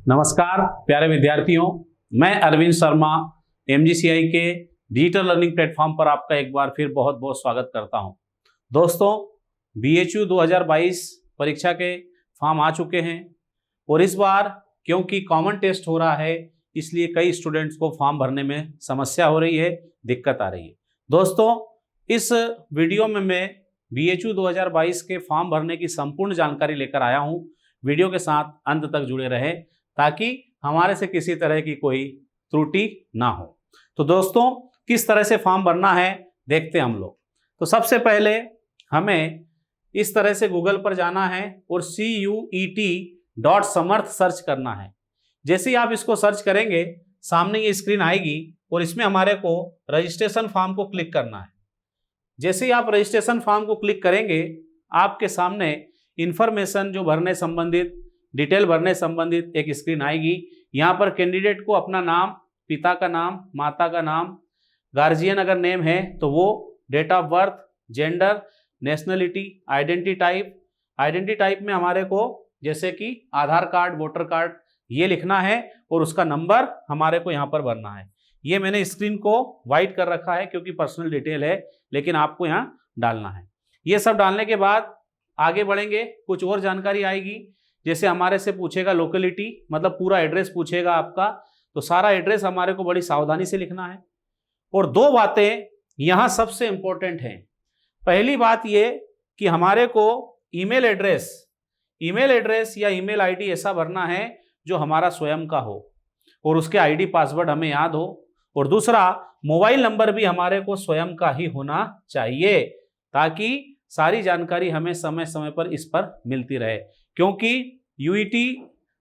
नमस्कार प्यारे विद्यार्थियों, मैं अरविंद शर्मा MGCI के डिजिटल लर्निंग प्लेटफॉर्म पर आपका एक बार फिर बहुत बहुत स्वागत करता हूं। दोस्तों, BHU 2022 परीक्षा के फॉर्म आ चुके हैं और इस बार क्योंकि कॉमन टेस्ट हो रहा है इसलिए कई स्टूडेंट्स को फॉर्म भरने में समस्या हो रही है, दिक्कत आ रही है। दोस्तों, इस वीडियो में मैं BHU 2022 के फॉर्म भरने की संपूर्ण जानकारी लेकर आया हूं। वीडियो के साथ अंत तक जुड़े रहे ताकि हमारे से किसी तरह की कोई त्रुटि ना हो। तो दोस्तों, किस तरह से फॉर्म भरना है देखते हैं हम लोग। तो सबसे पहले हमें इस तरह से गूगल पर जाना है और CUET.समर्थ सर्च करना है। जैसे ही आप इसको सर्च करेंगे सामने ये स्क्रीन आएगी और इसमें हमारे को रजिस्ट्रेशन फॉर्म को क्लिक करना है। जैसे ही आप रजिस्ट्रेशन फॉर्म को क्लिक करेंगे आपके सामने इंफॉर्मेशन जो भरने संबंधित, डिटेल भरने संबंधित एक स्क्रीन आएगी। यहाँ पर कैंडिडेट को अपना नाम, पिता का नाम, माता का नाम, गार्जियन अगर नेम है तो वो, date of birth, gender, nationality, identity type में हमारे को जैसे कि आधार कार्ड, वोटर कार्ड ये लिखना है और उसका नंबर हमारे को यहाँ पर भरना है। ये मैंने स्क्रीन को वाइट कर रखा है क्योंकि पर्सनल डिटेल है, लेकिन आपको यहाँ डालना है। ये सब डालने के बाद आगे बढ़ेंगे, कुछ और जानकारी आएगी। जैसे हमारे से पूछेगा लोकेलिटी, मतलब पूरा एड्रेस पूछेगा आपका, तो सारा एड्रेस हमारे को बड़ी सावधानी से लिखना है। और दो बातें यहाँ सबसे इंपॉर्टेंट हैं। पहली बात ये कि हमारे को ईमेल एड्रेस या ईमेल आईडी ऐसा भरना है जो हमारा स्वयं का हो और उसके आईडी पासवर्ड हमें याद हो। और दूसरा, मोबाइल नंबर भी हमारे को स्वयं का ही होना चाहिए ताकि सारी जानकारी हमें समय समय पर इस पर मिलती रहे। क्योंकि UET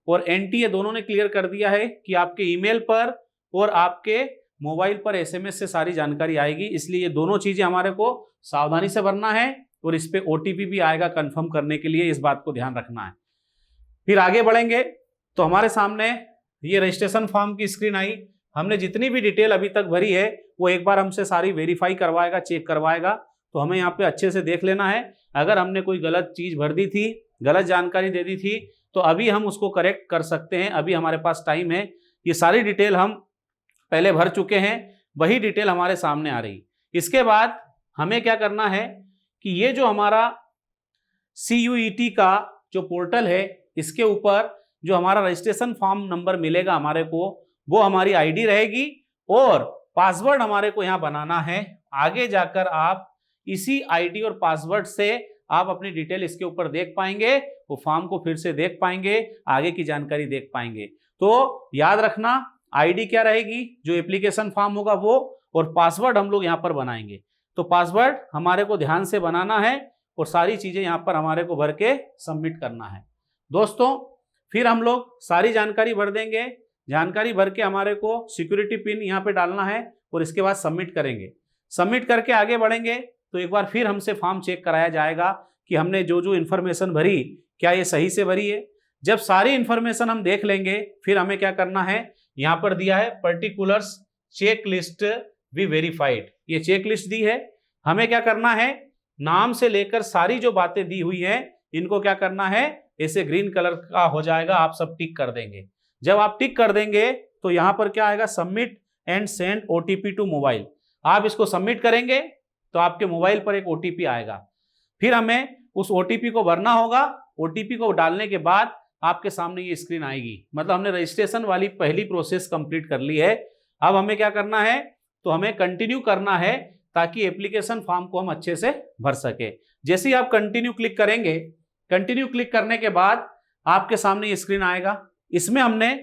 और NTA दोनों ने क्लियर कर दिया है कि आपके ईमेल पर और आपके मोबाइल पर SMS से सारी जानकारी आएगी, इसलिए ये दोनों चीजें हमारे को सावधानी से भरना है और इस पे OTP भी आएगा कंफर्म करने के लिए, इस बात को ध्यान रखना है। फिर आगे बढ़ेंगे तो हमारे सामने ये रजिस्ट्रेशन फॉर्म की स्क्रीन आई। हमने जितनी भी डिटेल अभी तक भरी है वो एक बार हमसे सारी वेरीफाई करवाएगा, चेक करवाएगा। तो हमें यहाँ पे अच्छे से देख लेना है। अगर हमने कोई गलत चीज भर दी थी, गलत जानकारी दे दी थी, तो अभी हम उसको करेक्ट कर सकते हैं। अभी हमारे पास टाइम है। ये सारी डिटेल हम पहले भर चुके हैं, वही डिटेल हमारे सामने आ रही। इसके बाद हमें क्या करना है कि ये जो हमारा CUET का जो पोर्टल है, इसके ऊपर जो हमारा रजिस्ट्रेशन फॉर्म नंबर मिलेगा हमारे को, वो हमारी आईडी रहेगी और पासवर्ड हमारे को यहाँ बनाना है। आगे जाकर आप इसी आईडी और पासवर्ड से आप अपनी डिटेल इसके ऊपर देख पाएंगे, वो फॉर्म को फिर से देख पाएंगे, आगे की जानकारी देख पाएंगे। तो याद रखना, आईडी क्या रहेगी, जो एप्लीकेशन फॉर्म होगा वो, और पासवर्ड हम लोग यहाँ पर बनाएंगे। तो पासवर्ड हमारे को ध्यान से बनाना है और सारी चीजें यहाँ पर हमारे को भर के सबमिट करना है। दोस्तों, फिर हम लोग सारी जानकारी भर देंगे। जानकारी भर के हमारे को सिक्योरिटी पिन यहाँ पे डालना है और इसके बाद सबमिट करेंगे। सबमिट करके आगे बढ़ेंगे तो एक बार फिर हमसे फॉर्म चेक कराया जाएगा कि हमने जो जो इन्फॉर्मेशन भरी क्या ये सही से भरी है। जब सारी इन्फॉर्मेशन हम देख लेंगे फिर हमें क्या करना है, यहाँ पर दिया है particulars check list we verified, ये चेक लिस्ट दी है। हमें क्या करना है, नाम से लेकर सारी जो बातें दी हुई है इनको क्या करना है, ऐसे ग्रीन कलर का हो जाएगा, आप सब टिक कर देंगे। जब आप टिक कर देंगे तो यहाँ पर क्या आएगा, submit and send OTP to mobile. आप इसको सबमिट करेंगे तो आपके मोबाइल पर एक OTP आएगा। फिर हमें उस OTP को भरना होगा। OTP को डालने के बाद आपके सामने ये स्क्रीन आएगी। मतलब हमने रजिस्ट्रेशन वाली पहली प्रोसेस कंप्लीट कर ली है। अब हमें क्या करना है, तो हमें कंटिन्यू करना है ताकि एप्लीकेशन फॉर्म को हम अच्छे से भर सके। जैसे ही आप कंटिन्यू क्लिक करेंगे, कंटिन्यू क्लिक करने के बाद आपके सामने ये स्क्रीन आएगा। इसमें हमने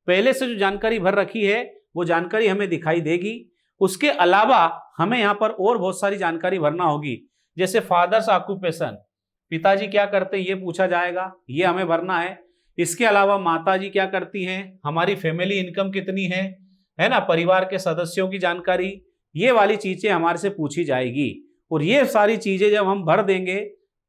पहले से जो जानकारी भर रखी है वो जानकारी हमें दिखाई देगी। उसके अलावा हमें यहाँ पर और बहुत सारी जानकारी भरना होगी, जैसे फादर्स ऑक्यूपेशन, पिताजी क्या करते हैं ये पूछा जाएगा, ये हमें भरना है। इसके अलावा माताजी क्या करती हैं, हमारी फैमिली इनकम कितनी है ना, परिवार के सदस्यों की जानकारी, ये वाली चीजें हमारे से पूछी जाएगी। और ये सारी चीजें जब हम भर देंगे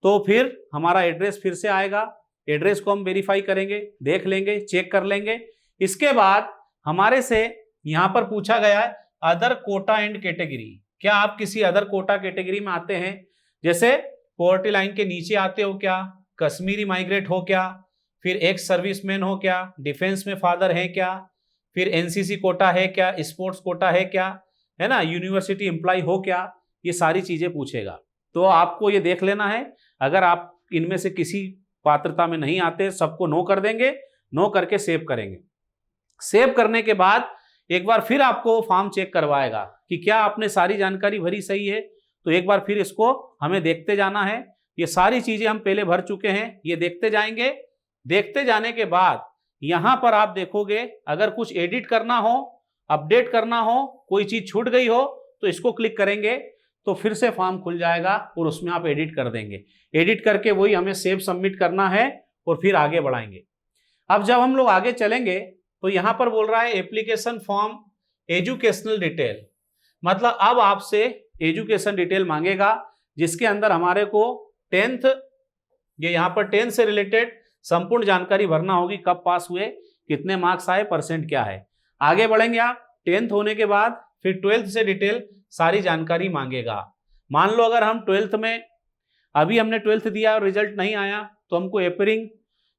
तो फिर हमारा एड्रेस फिर से आएगा। एड्रेस को हम वेरीफाई करेंगे, देख लेंगे, चेक कर लेंगे। इसके बाद हमारे से यहाँ पर पूछा गया है अदर कोटा एंड कैटेगरी, क्या आप किसी अदर कोटा कैटेगरी में आते हैं, जैसे पॉवर्टी लाइन के नीचे आते हो क्या, कश्मीरी माइग्रेट हो क्या, फिर एक्स सर्विसमैन हो क्या, डिफेंस में फादर है क्या, फिर एनसीसी कोटा है क्या, स्पोर्ट्स कोटा है क्या, है ना, यूनिवर्सिटी एम्प्लॉय हो क्या, ये सारी चीजें पूछेगा। तो आपको ये देख लेना है, अगर आप इनमें से किसी पात्रता में नहीं आते, सबको नो कर देंगे, नो करके सेव करेंगे। सेव करने के बाद एक बार फिर आपको फॉर्म चेक करवाएगा कि क्या आपने सारी जानकारी भरी सही है। तो एक बार फिर इसको हमें देखते जाना है। ये सारी चीजें हम पहले भर चुके हैं, ये देखते जाएंगे। देखते जाने के बाद यहां पर आप देखोगे, अगर कुछ एडिट करना हो, अपडेट करना हो, कोई चीज छूट गई हो, तो इसको क्लिक करेंगे तो फिर से फॉर्म खुल जाएगा और उसमें आप एडिट कर देंगे। एडिट करके वही हमें सेव सबमिट करना है और फिर आगे बढ़ाएंगे। अब जब हम लोग आगे चलेंगे तो यहां पर बोल रहा है एप्लीकेशन फॉर्म एजुकेशनल डिटेल, मतलब अब आपसे एजुकेशन डिटेल मांगेगा, जिसके अंदर हमारे को 10th, ये यहां पर 10th से रिलेटेड संपूर्ण जानकारी भरना होगी, कब पास हुए, कितने मार्क्स आए, परसेंट क्या है। आगे बढ़ेंगे आप 10th होने के बाद फिर 12th से डिटेल सारी जानकारी मांगेगा। मान लो अगर हम 12th में, अभी हमने 12th दिया और रिजल्ट नहीं आया, तो हमको अपियरिंग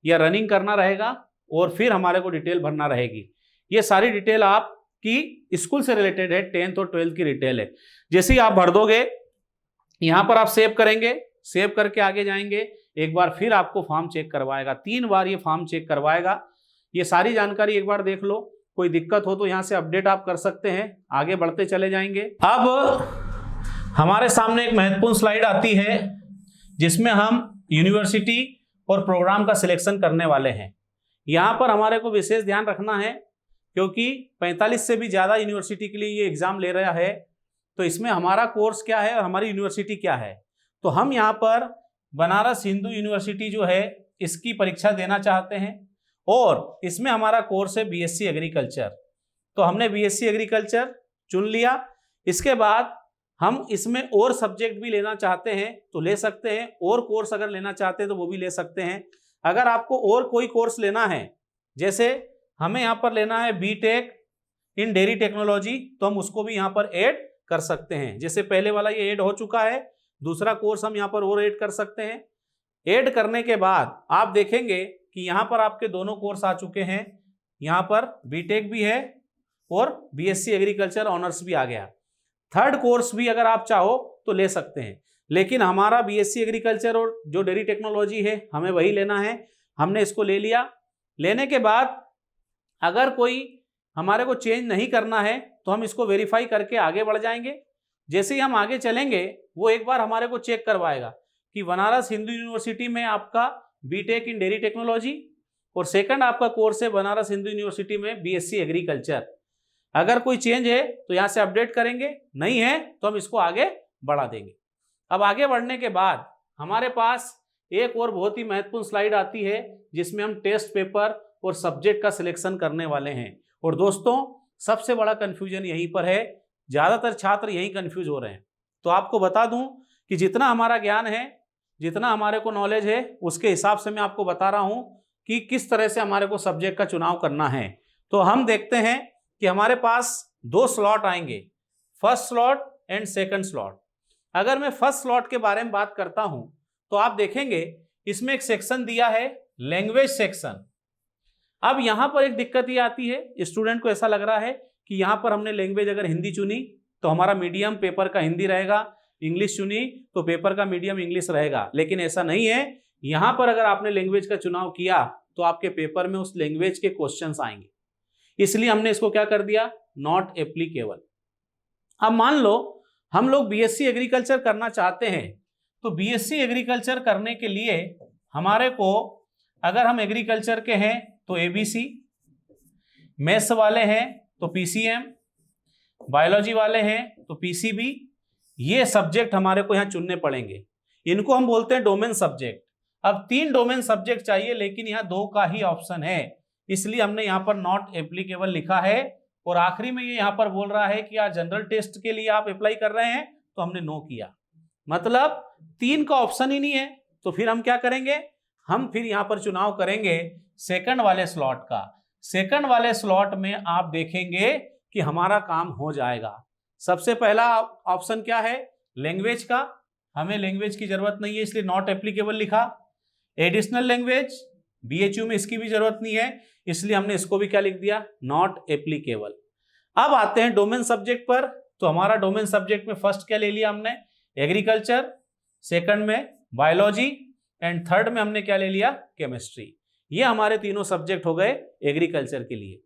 या रनिंग करना रहेगा और फिर हमारे को डिटेल भरना रहेगी। ये सारी डिटेल आपकी स्कूल से रिलेटेड है, 10th और 12th की डिटेल है। जैसे ही आप भर दोगे, यहां पर आप सेव करेंगे, सेव करके आगे जाएंगे, एक बार फिर आपको फॉर्म चेक करवाएगा, 3 बार ये फॉर्म चेक करवाएगा। ये सारी जानकारी एक बार देख लो, कोई दिक्कत हो तो यहां से अपडेट आप कर सकते हैं। आगे बढ़ते चले जाएंगे। अब हमारे सामने एक महत्वपूर्ण स्लाइड आती है, जिसमें हम यूनिवर्सिटी और प्रोग्राम का सिलेक्शन करने वाले हैं। यहां पर हमारे को विशेष ध्यान रखना है, क्योंकि 45 से भी ज्यादा यूनिवर्सिटी के लिए ये एग्जाम ले रहा है। तो इसमें हमारा कोर्स क्या है और हमारी यूनिवर्सिटी क्या है। तो हम यहाँ पर बनारस हिंदू यूनिवर्सिटी जो है, इसकी परीक्षा देना चाहते हैं और इसमें हमारा कोर्स है बीएससी एग्रीकल्चर। तो हमने बीएससी एग्रीकल्चर चुन लिया। इसके बाद हम इसमें और सब्जेक्ट भी लेना चाहते हैं तो ले सकते हैं, और कोर्स अगर लेना चाहते हैं तो वो भी ले सकते हैं। अगर आपको और कोई कोर्स लेना है, जैसे हमें यहाँ पर लेना है बीटेक इन डेयरी टेक्नोलॉजी, तो हम उसको भी यहाँ पर ऐड कर सकते हैं। जैसे पहले वाला ये ऐड हो चुका है, दूसरा कोर्स हम यहाँ पर और ऐड कर सकते हैं। ऐड करने के बाद आप देखेंगे कि यहाँ पर आपके दोनों कोर्स आ चुके हैं। यहाँ पर बीटेक भी है और बीएससी एग्रीकल्चर ऑनर्स भी आ गया। थर्ड कोर्स भी अगर आप चाहो तो ले सकते हैं, लेकिन हमारा बीएससी एग्रीकल्चर और जो डेयरी टेक्नोलॉजी है हमें वही लेना है। हमने इसको ले लिया। लेने के बाद अगर कोई हमारे को चेंज नहीं करना है तो हम इसको वेरीफाई करके आगे बढ़ जाएंगे। जैसे ही हम आगे चलेंगे, वो एक बार हमारे को चेक करवाएगा कि बनारस हिंदू यूनिवर्सिटी में आपका बीटेक इन डेयरी टेक्नोलॉजी और सेकंड आपका कोर्स है बनारस हिंदू यूनिवर्सिटी में बीएससी एग्रीकल्चर। अगर कोई चेंज है तो यहाँ से अपडेट करेंगे, नहीं है तो हम इसको आगे बढ़ा देंगे। अब आगे बढ़ने के बाद हमारे पास एक और बहुत ही महत्वपूर्ण स्लाइड आती है, जिसमें हम टेस्ट पेपर और सब्जेक्ट का सिलेक्शन करने वाले हैं। और दोस्तों, सबसे बड़ा कंफ्यूजन यहीं पर है, ज़्यादातर छात्र यहीं कंफ्यूज हो रहे हैं। तो आपको बता दूं कि जितना हमारा ज्ञान है, जितना हमारे को नॉलेज है, उसके हिसाब से मैं आपको बता रहा हूं कि किस तरह से हमारे को सब्जेक्ट का चुनाव करना है। तो हम देखते हैं कि हमारे पास 2 स्लॉट आएंगे, first slot and second slot. अगर मैं फर्स्ट स्लॉट के बारे में बात करता हूं तो आप देखेंगे इसमें एक सेक्शन दिया है लैंग्वेज सेक्शन। अब यहां पर एक दिक्कत ये आती है, स्टूडेंट को ऐसा लग रहा है कि यहां पर हमने लैंग्वेज अगर हिंदी चुनी तो हमारा मीडियम पेपर का हिंदी रहेगा, इंग्लिश चुनी तो पेपर का मीडियम इंग्लिश रहेगा। लेकिन ऐसा नहीं है। यहां पर अगर आपने लैंग्वेज का चुनाव किया तो आपके पेपर में उस लैंग्वेज के क्वेश्चंस आएंगे, इसलिए हमने इसको क्या कर दिया, नॉट एप्लीकेबल। अब मान लो हम लोग बीएससी एग्रीकल्चर करना चाहते हैं, तो बीएससी एग्रीकल्चर करने के लिए हमारे को, अगर हम एग्रीकल्चर के हैं तो एबीसी, मैथ्स वाले हैं तो पीसीएम, बायोलॉजी वाले हैं तो पीसीबी, ये सब्जेक्ट हमारे को यहाँ चुनने पड़ेंगे। इनको हम बोलते हैं डोमेन सब्जेक्ट। अब 3 डोमेन सब्जेक्ट चाहिए, लेकिन यहाँ 2 का ही ऑप्शन है, इसलिए हमने यहाँ पर नॉट एप्लीकेबल लिखा है। और आखिरी में ये यहाँ पर बोल रहा है कि यार जनरल टेस्ट के लिए आप अप्लाई कर रहे हैं, तो हमने नो किया, मतलब 3 का ऑप्शन ही नहीं है। तो फिर हम क्या करेंगे, हम फिर यहाँ पर चुनाव करेंगे सेकंड वाले स्लॉट का। सेकंड वाले स्लॉट में आप देखेंगे कि हमारा काम हो जाएगा। सबसे पहला ऑप्शन क्या है, लैंग्वेज का। हमें लैंग्वेज की जरूरत नहीं है, इसलिए नॉट एप्लीकेबल लिखा। एडिशनल लैंग्वेज BHU में इसकी भी जरूरत नहीं है, इसलिए हमने इसको भी क्या लिख दिया, नॉट एप्लीकेबल। अब आते हैं डोमेन सब्जेक्ट पर। तो हमारा डोमेन सब्जेक्ट में फर्स्ट क्या ले लिया हमने, एग्रीकल्चर, सेकंड में बायोलॉजी एंड थर्ड में हमने क्या ले लिया, केमिस्ट्री। ये हमारे तीनों सब्जेक्ट हो गए एग्रीकल्चर के लिए।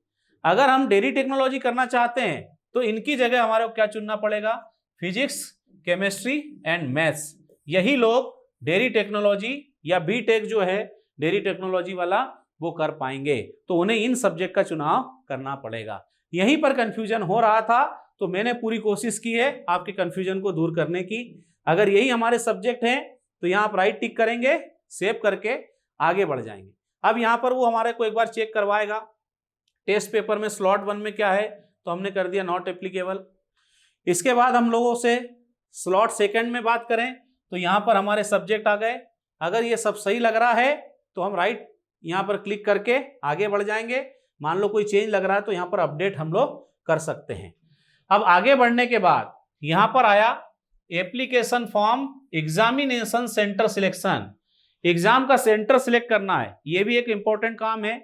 अगर हम डेयरी टेक्नोलॉजी करना चाहते हैं तो इनकी जगह हमारे को क्या चुनना पड़ेगा, फिजिक्स, केमिस्ट्री एंड मैथ्स। यही लोग डेयरी टेक्नोलॉजी या बीटेक जो है डेयरी टेक्नोलॉजी वाला वो कर पाएंगे, तो उन्हें इन सब्जेक्ट का चुनाव करना पड़ेगा। यहीं पर कंफ्यूजन हो रहा था, तो मैंने पूरी कोशिश की है आपके कंफ्यूजन को दूर करने की। अगर यही हमारे सब्जेक्ट हैं तो यहाँ आप राइट टिक करेंगे, सेव करके आगे बढ़ जाएंगे। अब यहाँ पर वो हमारे को एक बार चेक करवाएगा टेस्ट पेपर में स्लॉट 1 में क्या है, तो हमने कर दिया नॉट एप्लीकेबल। इसके बाद हम लोगों से स्लॉट सेकंड में बात करें तो यहाँ पर हमारे सब्जेक्ट आ गए। अगर ये सब सही लग रहा है तो हम राइट यहाँ पर क्लिक करके आगे बढ़ जाएंगे। मान लो कोई चेंज लग रहा है तो यहाँ पर अपडेट हम लोग कर सकते हैं। अब आगे बढ़ने के बाद यहाँ पर आया application form examination centre selection. Exam का सेंटर सिलेक्ट करना है, ये भी एक इंपॉर्टेंट काम है।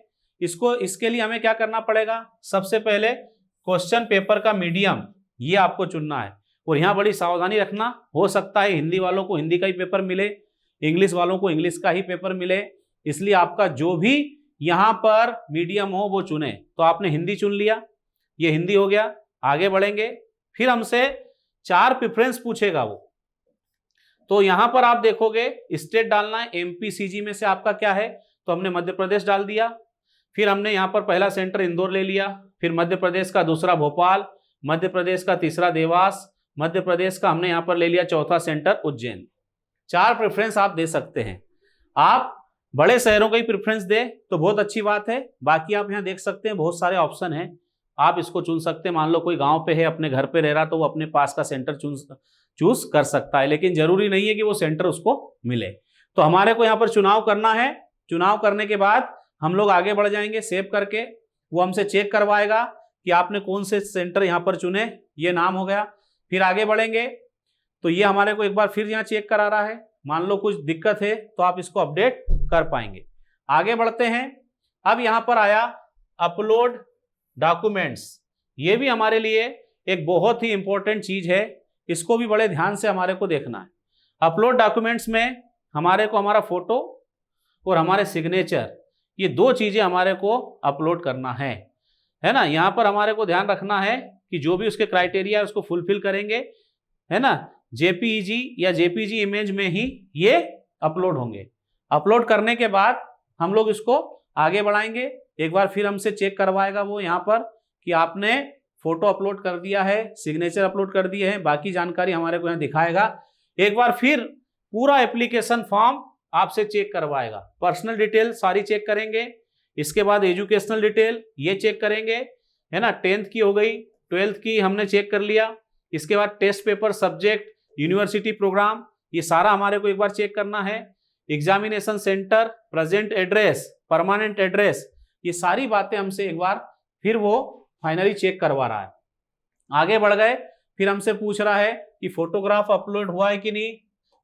इसके लिए हमें क्या करना पड़ेगा, सबसे पहले क्वेश्चन पेपर का मीडियम ये आपको चुनना है। और यहाँ बड़ी सावधानी रखना, हो सकता है हिंदी वालों को हिंदी का ही पेपर मिले, इंग्लिश वालों को इंग्लिश का ही पेपर मिले, इसलिए आपका जो भी यहाँ पर मीडियम हो वो चुने। तो आपने हिंदी चुन लिया, ये हिंदी हो गया। आगे बढ़ेंगे, फिर हमसे 4 प्रेफरेंस पूछेगा वो। तो यहां पर आप देखोगे स्टेट डालना है, MPCG में से आपका क्या है, तो हमने मध्य प्रदेश डाल दिया। फिर हमने यहाँ पर पहला सेंटर इंदौर ले लिया, फिर मध्य प्रदेश का दूसरा भोपाल, मध्य प्रदेश का तीसरा देवास, मध्य प्रदेश का हमने यहाँ पर ले लिया चौथा सेंटर उज्जैन। 4 प्रेफरेंस आप दे सकते हैं। आप बड़े शहरों का ही प्रेफरेंस दे तो बहुत अच्छी बात है, बाकी आप यहाँ देख सकते हैं बहुत सारे ऑप्शन हैं, आप इसको चुन सकते हैं। मान लो कोई गांव पे है, अपने घर पे रह रहा, तो वो अपने पास का सेंटर चूज कर सकता है, लेकिन जरूरी नहीं है कि वो सेंटर उसको मिले। तो हमारे को यहाँ पर चुनाव करना है। चुनाव करने के बाद हम लोग आगे बढ़ जाएंगे सेव करके। वो हमसे चेक करवाएगा कि आपने कौन से सेंटर यहाँ पर चुने, ये नाम हो गया। फिर आगे बढ़ेंगे तो ये हमारे को एक बार फिर यहाँ चेक करा रहा है। मान लो कुछ दिक्कत है तो आप इसको अपडेट कर पाएंगे। आगे बढ़ते हैं। अब यहाँ पर आया अपलोड डॉक्यूमेंट्स। ये भी हमारे लिए एक बहुत ही इंपॉर्टेंट चीज है, इसको भी बड़े ध्यान से हमारे को देखना है। अपलोड डॉक्यूमेंट्स में हमारे को हमारा फोटो और हमारे सिग्नेचर, ये 2 चीजें हमारे को अपलोड करना है ना। यहाँ पर हमारे को ध्यान रखना है कि जो भी उसके क्राइटेरिया है उसको फुलफिल करेंगे, है ना। JPEG या JPG इमेज में ही ये अपलोड होंगे। अपलोड करने के बाद हम लोग इसको आगे बढ़ाएंगे। एक बार फिर हमसे चेक करवाएगा वो यहाँ पर कि आपने फोटो अपलोड कर दिया है, सिग्नेचर अपलोड कर दिए हैं, बाकी जानकारी हमारे को यहाँ दिखाएगा। एक बार फिर पूरा एप्लीकेशन फॉर्म आपसे चेक करवाएगा। पर्सनल डिटेल सारी चेक करेंगे, इसके बाद एजुकेशनल डिटेल ये चेक करेंगे, है ना। 10th की हो गई, 12th की हमने चेक कर लिया। इसके बाद test paper, subject, university programme, ये सारा हमारे को एक बार चेक करना है। Examination centre, present address, permanent address, ये सारी बातें हमसे एक बार फिर वो फाइनली चेक करवा रहा है। आगे बढ़ गए, फिर हमसे पूछ रहा है कि फोटोग्राफ अपलोड हुआ है कि नहीं,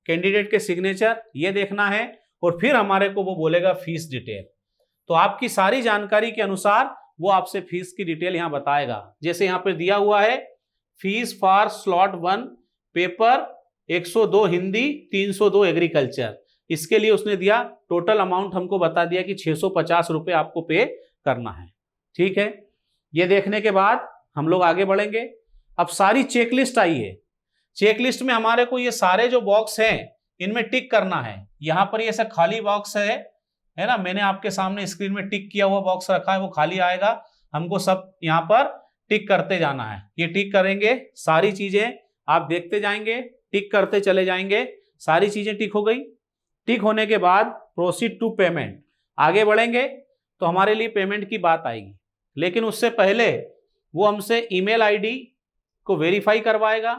कैंडिडेट के सिग्नेचर ये देखना है, और फिर हमारे को वो बोलेगा फीस डिटेल। तो आपकी सारी जानकारी के अनुसार वो आपसे फीस की डिटेल यहाँ बताएगा। जैसे यहाँ पे दिया हुआ है fees for slot 1 paper 102 Hindi 302 agriculture, इसके लिए उसने दिया टोटल अमाउंट हमको बता दिया कि 650 रुपये आपको पे करना है। ठीक है, ये देखने के बाद हम लोग आगे बढ़ेंगे। अब सारी चेकलिस्ट आई है। चेकलिस्ट में हमारे को ये सारे जो बॉक्स हैं इनमें टिक करना है। यहाँ पर ये सब खाली बॉक्स है ना, मैंने आपके सामने स्क्रीन में टिक किया हुआ बॉक्स रखा है, वो खाली आएगा। हमको सब यहाँ पर टिक करते जाना है। ये टिक करेंगे, सारी चीजें आप देखते जाएंगे, टिक करते चले जाएंगे। सारी चीजें टिक हो गई। टिक होने के बाद प्रोसीड टू पेमेंट, आगे बढ़ेंगे तो हमारे लिए पेमेंट की बात आएगी। लेकिन उससे पहले वो हमसे ईमेल आईडी को वेरीफाई करवाएगा,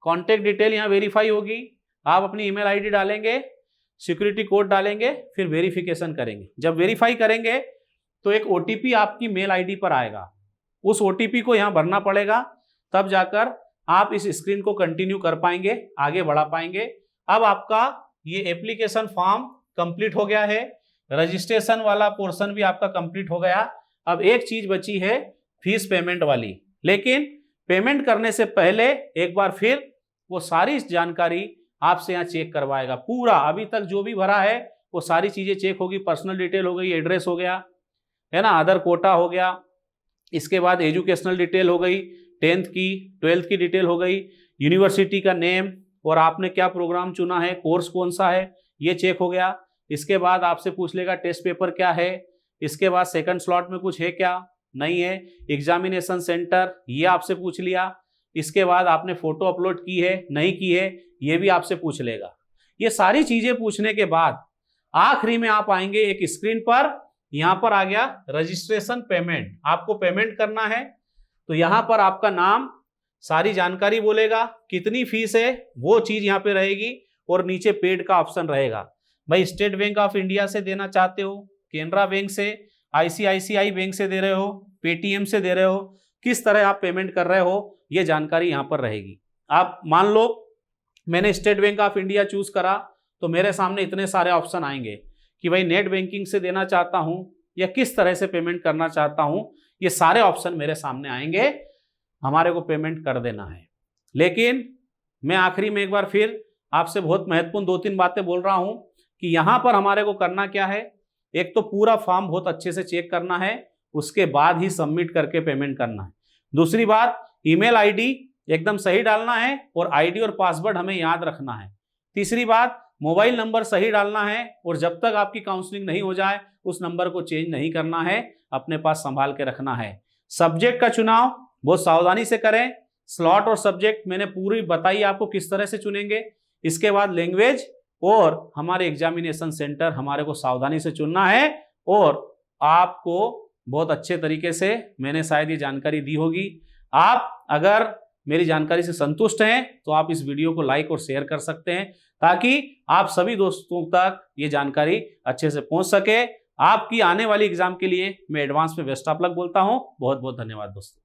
कॉन्टेक्ट डिटेल यहाँ वेरीफाई होगी। आप अपनी ईमेल आईडी डालेंगे, सिक्योरिटी कोड डालेंगे, फिर वेरिफिकेशन करेंगे। जब वेरीफाई करेंगे तो एक OTP आपकी मेल आईडी पर आएगा, उस OTP को यहाँ भरना पड़ेगा, तब जाकर आप इस स्क्रीन को कंटिन्यू कर पाएंगे, आगे बढ़ा पाएंगे। अब आपका ये एप्लीकेशन फॉर्म कंप्लीट हो गया है। रजिस्ट्रेशन वाला पोर्शन भी आपका कंप्लीट हो गया। अब एक चीज बची है फीस पेमेंट वाली, लेकिन पेमेंट करने से पहले एक बार फिर वो सारी जानकारी आपसे यहाँ चेक करवाएगा। पूरा अभी तक जो भी भरा है वो सारी चीजें चेक होगी। पर्सनल डिटेल हो गई, एड्रेस हो गया, है ना, अदर कोटा हो गया, इसके बाद एजुकेशनल डिटेल हो गई, 10th की 12th की डिटेल हो गई, यूनिवर्सिटी का नेम और आपने क्या प्रोग्राम चुना है, कोर्स कौन सा है, ये चेक हो गया। इसके बाद आपसे पूछ लेगा टेस्ट पेपर क्या है, इसके बाद सेकंड स्लॉट में कुछ है क्या, नहीं है, एग्जामिनेशन सेंटर ये आपसे पूछ लिया, इसके बाद आपने फोटो अपलोड की है नहीं की है ये भी आपसे पूछ लेगा। ये सारी चीजें पूछने के बाद आखिरी में आप आएंगे एक स्क्रीन पर, यहां पर आ गया रजिस्ट्रेशन पेमेंट, आपको पेमेंट करना है। तो यहां पर आपका नाम, सारी जानकारी बोलेगा, कितनी फीस है वो चीज यहां पे रहेगी और नीचे पेड का ऑप्शन रहेगा। भाई स्टेट बैंक ऑफ इंडिया से देना चाहते हो, केनरा बैंक से, आईसीआईसीआई बैंक से दे रहे हो, पेटीएम से दे रहे हो, किस तरह आप पेमेंट कर रहे हो ये जानकारी यहां पर रहेगी। आप मान लो मैंने state bank of India choose करा तो मेरे सामने इतने सारे ऑप्शन आएंगे कि भाई नेट बैंकिंग से देना चाहता हूं या किस तरह से पेमेंट करना चाहता हूं, ये सारे ऑप्शन मेरे सामने आएंगे, हमारे को पेमेंट कर देना है। लेकिन मैं आखिरी में एक बार फिर आपसे बहुत महत्वपूर्ण 2-3 बातें बोल रहा हूं कि यहां पर हमारे को करना क्या है। एक तो पूरा फॉर्म बहुत अच्छे से चेक करना है, उसके बाद ही सबमिट करके पेमेंट करना है। दूसरी बात, ईमेल आईडी एकदम सही डालना है और आईडी और पासवर्ड हमें याद रखना है। तीसरी बात, मोबाइल नंबर सही डालना है और जब तक आपकी काउंसलिंग नहीं हो जाए उस नंबर को चेंज नहीं करना है, अपने पास संभाल के रखना है। सब्जेक्ट का चुनाव बहुत सावधानी से करें। स्लॉट और सब्जेक्ट मैंने पूरी बताई आपको किस तरह से चुनेंगे। इसके बाद लैंग्वेज और हमारे एग्जामिनेशन सेंटर हमारे को सावधानी से चुनना है और आपको बहुत अच्छे तरीके से मैंने शायद ये जानकारी दी होगी। आप अगर मेरी जानकारी से संतुष्ट हैं तो आप इस वीडियो को लाइक और शेयर कर सकते हैं ताकि आप सभी दोस्तों तक ये जानकारी अच्छे से पहुंच सके। आपकी आने वाली एग्जाम के लिए मैं एडवांस में बेस्ट ऑफ लक बोलता हूं। बहुत बहुत धन्यवाद दोस्तों।